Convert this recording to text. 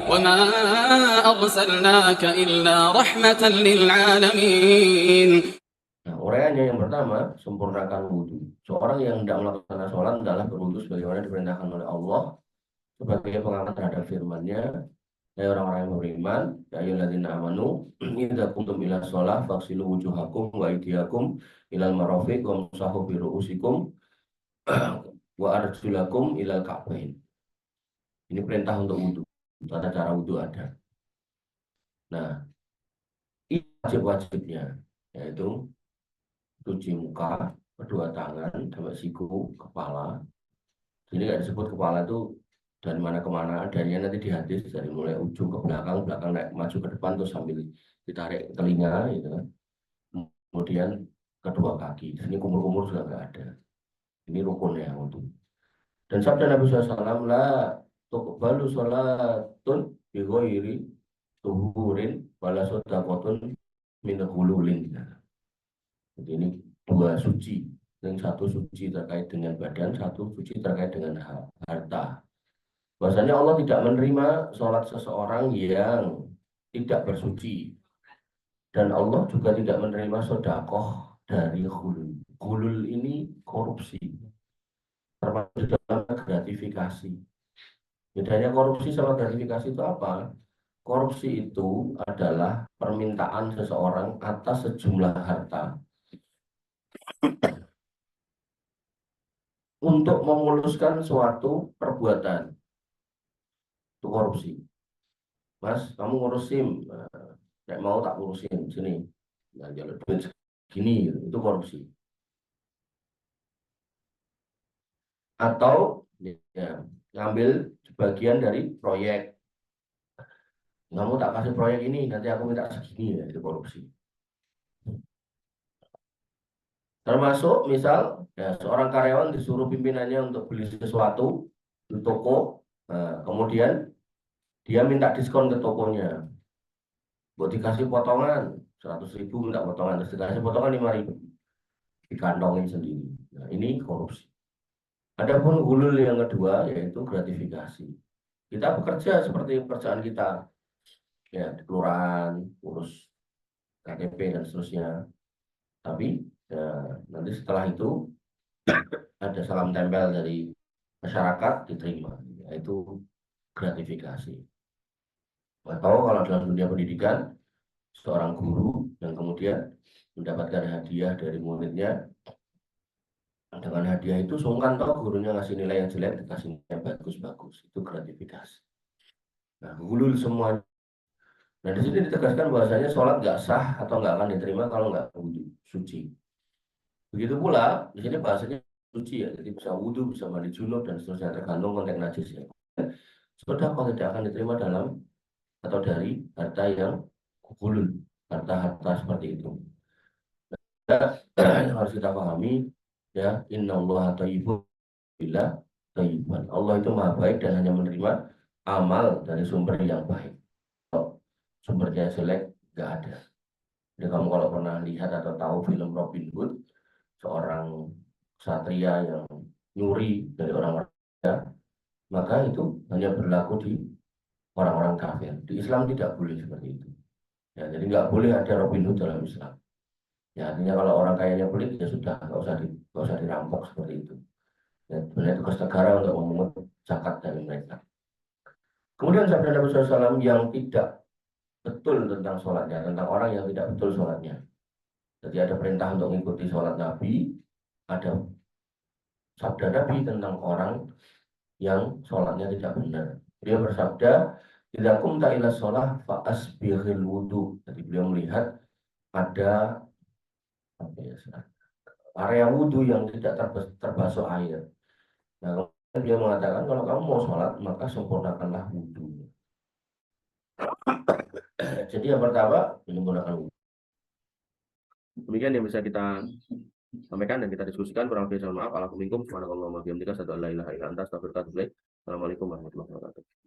وما أرسلناك إلا رحمة للعالمين. Nah, uraiannya yang pertama, sempurnakan wudhu. Seorang yang tidak melakukan sholat adalah berwudhu sebagaimana diperintahkan oleh Allah sebagai pengamat terhadap firman-Nya. Hai orang-orang yang beriman, ya ayyuhalladzina amanu, idza qumtum ila shalah faghsilu wujuhakum wa aydiyakum ilal marafiq wamsahu bi ru'usikum wa arjulakum ilal ka'bain. Ini perintah untuk wudhu. Tata cara wudhu ada. Nah, ini wajib-wajibnya, yaitu cuci muka, kedua tangan, sampai siku, kepala. Jadi nggak disebut kepala itu dari mana kemana, adanya nanti di hadis dari mulai ujung ke belakang, belakang naik maju ke depan terus sambil ditarik telinga, gitu kan. Kemudian kedua kaki, di sini kumur-kumur juga nggak ada. Ini rukunnya untuk. Dan sabda Nabi SAW, la tuqbalu sholatun bi ghairi tuhurin wala sodaqotun min ghululin. Jadi ini dua suci. Yang satu suci terkait dengan badan, satu suci terkait dengan harta. Bahwasanya Allah tidak menerima sholat seseorang yang tidak bersuci. Dan Allah juga tidak menerima sedekah dari ghulul. Ghulul ini korupsi. Termasuk dalam gratifikasi. Bedanya korupsi sama gratifikasi itu apa? Korupsi itu adalah permintaan seseorang atas sejumlah harta untuk memuluskan suatu perbuatan. Itu korupsi. Mas, kamu ngurus SIM, nggak mau tak ngurusin sini. Nah, jalur duit segini, itu korupsi. Atau ya, ngambil sebagian dari proyek. Kamu tak kasih proyek ini, nanti aku minta segini, ya, itu korupsi. Termasuk misal ya, seorang karyawan disuruh pimpinannya untuk beli sesuatu di toko, kemudian dia minta diskon ke tokonya, buat dikasih potongan 100.000, minta potongan, terus dikasih potongan 5.000, dikantongin sendiri. Nah, ini korupsi. Adapun hulul yang kedua yaitu gratifikasi. Kita bekerja seperti pekerjaan kita, ya di kelurahan, urus KTP dan seterusnya. Tapi ya, nanti setelah itu ada salam tempel dari masyarakat diterima, yaitu gratifikasi. Atau kalau dalam dunia pendidikan, seorang guru yang kemudian mendapatkan hadiah dari muridnya, dengan hadiah itu sungkan toh gurunya ngasih nilai yang jelek dikasih nilai bagus-bagus, itu gratifikasi. Nah, hulul semuanya. Nah, di sini ditegaskan bahwasanya sholat nggak sah atau nggak akan diterima kalau nggak wudhu suci. Begitu pula di sini bahasanya suci ya, jadi bisa wudhu, bisa mandi junub dan seterusnya tergantung konteks najisnya. Sedekah tidak akan diterima dalam atau dari harta yang hulul, harta-harta seperti itu. Yang harus kita pahami ya, innallaha thayyibun bila thayyiban. Allah itu maha baik dan hanya menerima amal dari sumber yang baik. Sumbernya jelek nggak ada. Jadi kamu kalau pernah lihat atau tahu film Robin Hood, seorang satria yang nyuri dari orang-orang kaya, maka itu hanya berlaku di orang-orang kafir. Di Islam tidak boleh seperti itu. Ya, jadi nggak boleh ada Robin Hood dalam Islam. Ya, artinya kalau orang kayanya pelit ya sudah nggak usah dirampok seperti itu. Ya, sebenarnya tugas negara untuk memungut zakat dari mereka. Kemudian sabda Nabi SAW yang tidak betul tentang sholatnya, tentang orang yang tidak betul sholatnya. Jadi ada perintah untuk mengikuti sholat Nabi, ada sabda Nabi tentang orang yang sholatnya tidak benar. Beliau bersabda, "Idza qumta ila sholah fa asbighil wudu." Jadi beliau melihat ada apa ya, area wudhu yang tidak terbasuh air. Nah, dia mengatakan kalau kamu mau sholat maka sempurnakanlah wudhu. Jadi yang pertama menyempurnakan wudhu. Demikian yang bisa kita sampaikan dan kita diskusikan. Kurang lebih mohon maaf. Assalamualaikum warahmatullahi wabarakatuh. Assalamualaikum warahmatullahi wabarakatuh.